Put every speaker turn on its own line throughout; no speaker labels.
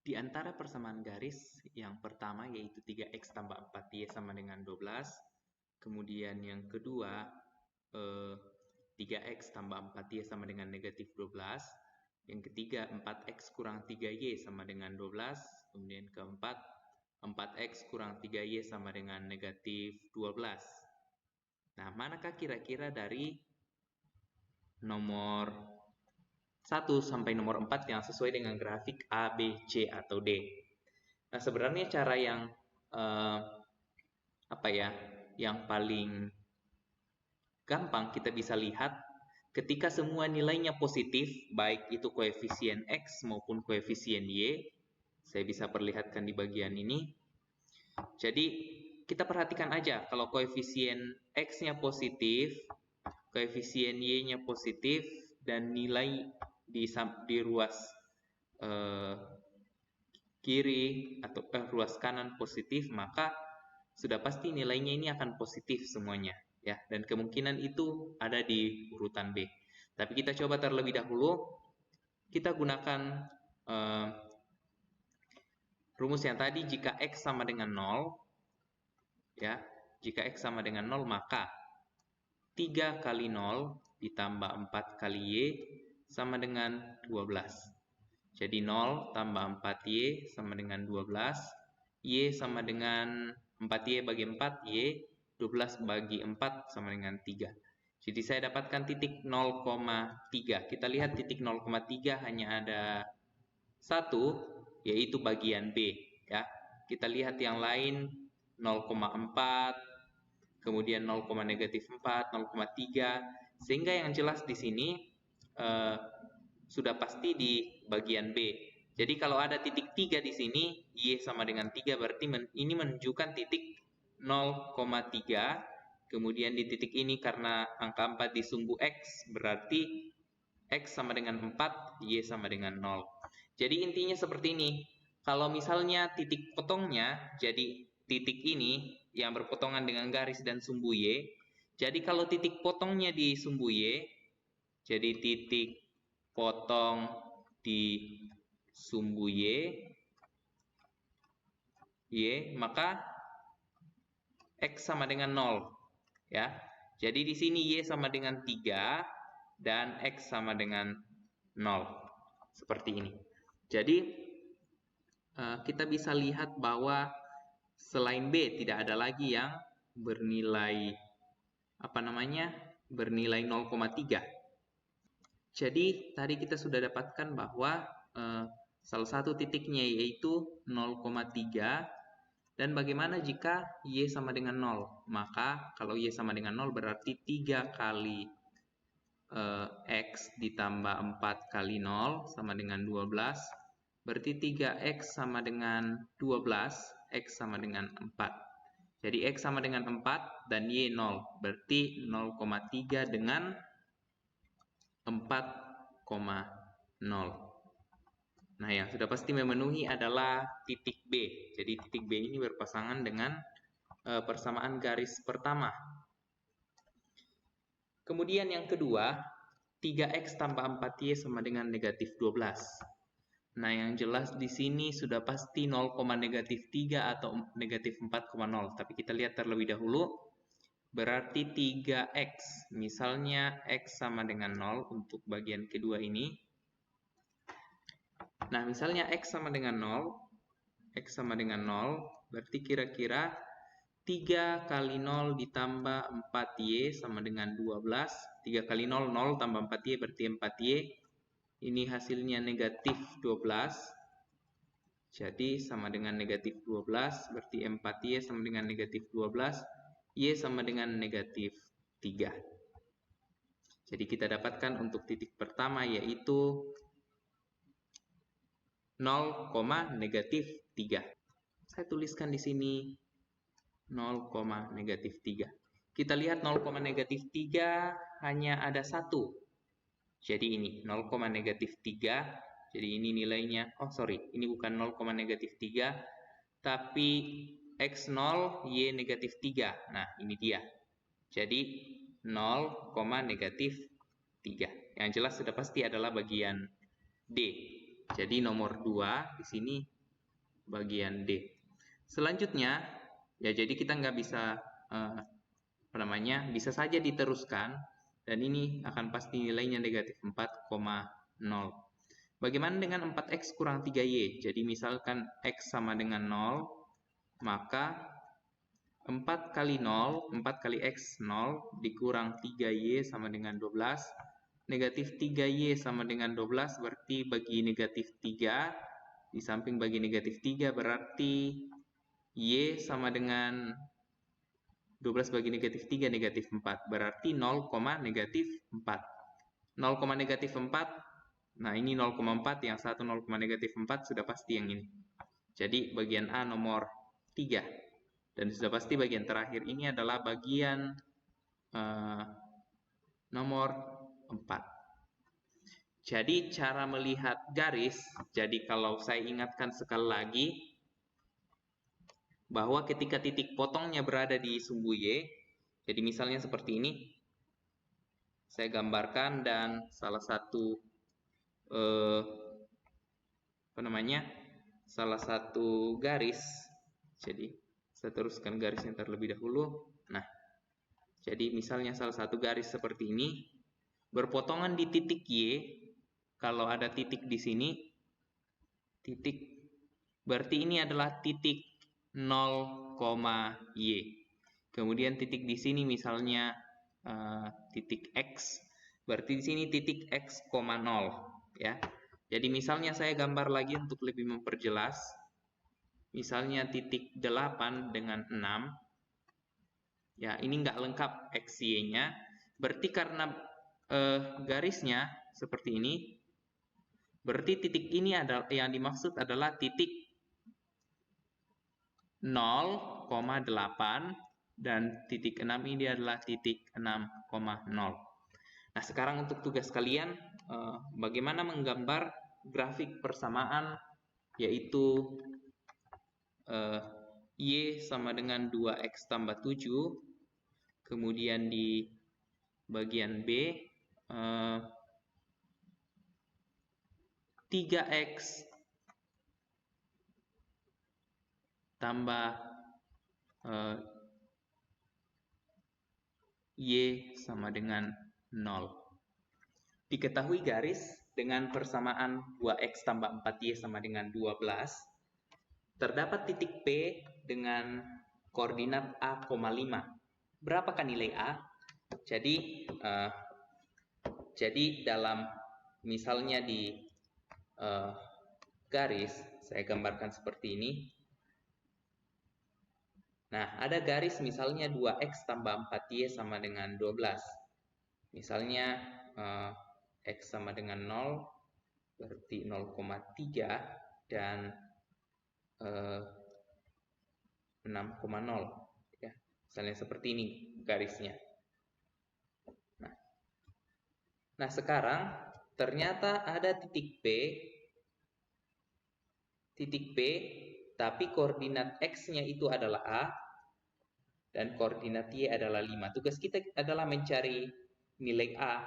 Di antara persamaan garis yang pertama yaitu 3x tambah 4y sama dengan 12. Kemudian yang kedua 3x tambah 4y sama dengan negatif 12. Yang ketiga 4x kurang 3y sama dengan 12. Kemudian keempat 4x kurang 3y sama dengan negatif 12. Nah, manakah kira-kira dari nomor 1 sampai nomor 4 yang sesuai dengan grafik A, B, C, atau D. Nah, sebenarnya cara yang yang paling gampang kita bisa lihat ketika semua nilainya positif, baik itu koefisien X maupun koefisien Y. Saya bisa perlihatkan di bagian ini. Jadi, kita perhatikan aja kalau koefisien X-nya positif, koefisien Y-nya positif, dan nilai di ruas kiri atau ruas kanan positif, maka sudah pasti nilainya ini akan positif semuanya, ya. Dan kemungkinan itu ada di urutan B. Tapi kita coba terlebih dahulu, kita gunakan rumus yang tadi. Jika X sama dengan 0, ya, jika X sama dengan 0, maka 3 kali 0 ditambah 4 kali Y sama dengan 12. Jadi 0 tambah 4Y sama dengan 12. Y sama dengan 4Y bagi 4, Y. 12 bagi 4 sama dengan 3. Jadi saya dapatkan titik 0,3. Kita lihat titik 0,3 hanya ada satu, yaitu bagian B. Ya. Kita lihat yang lain 0,4, kemudian 0,-4, 0,3, sehingga yang jelas di sini sudah pasti di bagian B. Jadi kalau ada titik 3 di sini, Y sama dengan 3, berarti ini menunjukkan titik 0,3. Kemudian di titik ini karena angka 4 di sumbu X, berarti X sama dengan 4, Y sama dengan 0. Jadi intinya seperti ini. Kalau misalnya titik potongnya, jadi titik ini yang berpotongan dengan garis dan sumbu Y. Jadi kalau titik potongnya di sumbu Y, jadi titik potong di sumbu Y, maka X sama dengan 0. Ya. Jadi di sini Y sama dengan 3 dan X sama dengan 0. Seperti ini. Jadi kita bisa lihat bahwa selain B tidak ada lagi yang bernilai bernilai 0,3. Jadi tadi kita sudah dapatkan bahwa salah satu titiknya yaitu 0,3. Dan bagaimana jika Y sama dengan 0? Maka kalau Y sama dengan 0 berarti 3 kali X ditambah 4 kali 0 sama dengan 12. Berarti 3X sama dengan 12, X sama dengan 4. Jadi X sama dengan 4 dan Y 0. Berarti 0,3 dengan 4,0. Nah, yang sudah pasti memenuhi adalah titik B. Jadi titik B ini berpasangan dengan persamaan garis pertama. Kemudian yang kedua, 3X tambah 4Y sama dengan negatif 12. Nah, yang jelas di sini sudah pasti 0,-3 atau negatif 4,0. Tapi kita lihat terlebih dahulu. Berarti 3X. Misalnya X sama dengan 0 untuk bagian kedua ini. Nah, misalnya X sama dengan 0. X sama dengan 0. Berarti kira-kira 3 kali 0 ditambah 4Y sama dengan 12. 3 kali 0, 0 tambah 4Y berarti 4Y. Ini hasilnya negatif 12. Jadi sama dengan negatif 12. Berarti 4Y sama dengan negatif 12. Y sama dengan negatif 3. Jadi kita dapatkan untuk titik pertama yaitu 0,-3. Saya tuliskan di sini 0,-3. Kita lihat 0,-3 hanya ada satu. Jadi ini 0,-3. Jadi ini nilainya, ini bukan 0,-3, tapi X0, Y negatif 3. Nah, ini dia. Jadi 0,-3. Yang jelas sudah pasti adalah bagian D. Jadi nomor 2 di sini bagian D. Selanjutnya, ya jadi kita nggak bisa, bisa saja diteruskan, dan ini akan pasti nilainya negatif 4,0. Bagaimana dengan 4x kurang 3y? Jadi misalkan x sama dengan 0, maka 4 kali 0, 4 kali x 0, dikurang 3y sama dengan 12. Negatif 3y sama dengan 12, berarti bagi negatif 3, di samping bagi negatif 3, berarti y sama dengan 12 bagi negatif 3, negatif 4. Berarti 0, negatif 4. 0, negatif 4, nah ini 0,4, yang satu 0, negatif 4, sudah pasti yang ini. Jadi bagian A nomor 3. Dan sudah pasti bagian terakhir ini adalah bagian nomor 4. Jadi cara melihat garis, jadi kalau saya ingatkan sekali lagi, bahwa ketika titik potongnya berada di sumbu Y, jadi misalnya seperti ini, saya gambarkan dan salah satu salah satu garis, jadi saya teruskan garisnya terlebih dahulu. Nah, jadi misalnya salah satu garis seperti ini berpotongan di titik Y. Kalau ada titik di sini, titik, berarti ini adalah titik 0, Y. Kemudian titik di sini misalnya titik X, berarti di sini titik X, 0, ya. Jadi misalnya saya gambar lagi untuk lebih memperjelas. Misalnya titik 8 dengan 6. Ya, ini nggak lengkap X, Y-nya. Berarti karena garisnya seperti ini, berarti titik ini adalah yang dimaksud adalah titik 0,8 dan titik 6 ini adalah titik 6,0. Nah, sekarang untuk tugas kalian, bagaimana menggambar grafik persamaan, yaitu Y sama dengan 2X tambah 7, kemudian di bagian B 3X tambah Y sama dengan 0. Diketahui garis dengan persamaan 2X tambah 4Y sama dengan 12, terdapat titik P dengan koordinat A,5. Berapakah nilai A? Jadi dalam misalnya di garis, saya gambarkan seperti ini. Nah, ada garis misalnya 2X tambah 4Y sama dengan 12. Misalnya X sama dengan 0, berarti 0,3 dan 6,0. Ya, misalnya seperti ini garisnya. Nah, sekarang ternyata ada titik P, tapi koordinat X-nya itu adalah A, dan koordinat Y adalah 5. Tugas kita adalah mencari nilai A.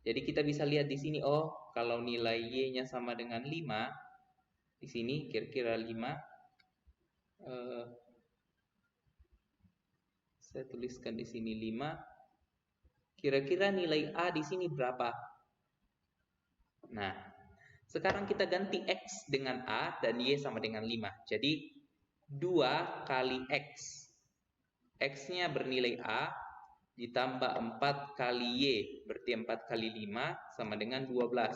Jadi kita bisa lihat di sini, oh, kalau nilai Y-nya sama dengan 5, di sini kira-kira 5, saya tuliskan di sini 5, kira-kira nilai A di sini berapa? Nah, sekarang kita ganti X dengan A dan Y sama dengan 5. Jadi 2 kali X. X-nya bernilai A ditambah 4 kali Y, berarti 4 kali 5 sama dengan 12.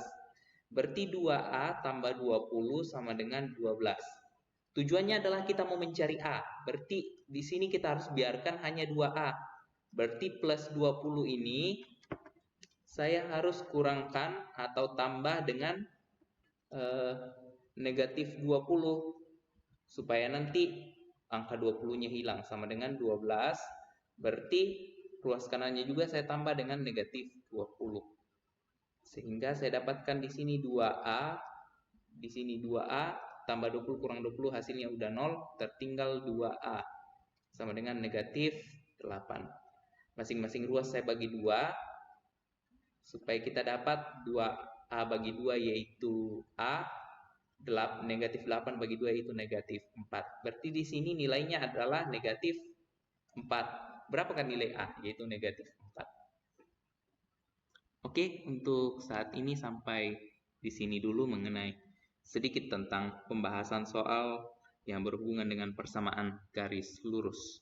Berarti 2A tambah 20 sama dengan 12. Tujuannya adalah kita mau mencari A. Berarti di sini kita harus biarkan hanya 2A. Berarti plus 20 ini saya harus kurangkan atau tambah dengan negatif 20 supaya nanti angka 20-nya hilang, sama dengan 12. Berarti ruas kanannya juga saya tambah dengan negatif 20. Sehingga saya dapatkan di sini 2A, di sini 2A, tambah 20 kurang 20 hasilnya udah 0, tertinggal 2A sama dengan negatif 8. Masing-masing ruas saya bagi 2 supaya kita dapat 2A bagi 2 yaitu A, negatif 8 bagi 2 itu negatif 4. Berarti di sini nilainya adalah negatif 4. Berapakah nilai A? Yaitu negatif 4. Oke, untuk saat ini sampai di sini dulu mengenai sedikit tentang pembahasan soal yang berhubungan dengan persamaan garis lurus.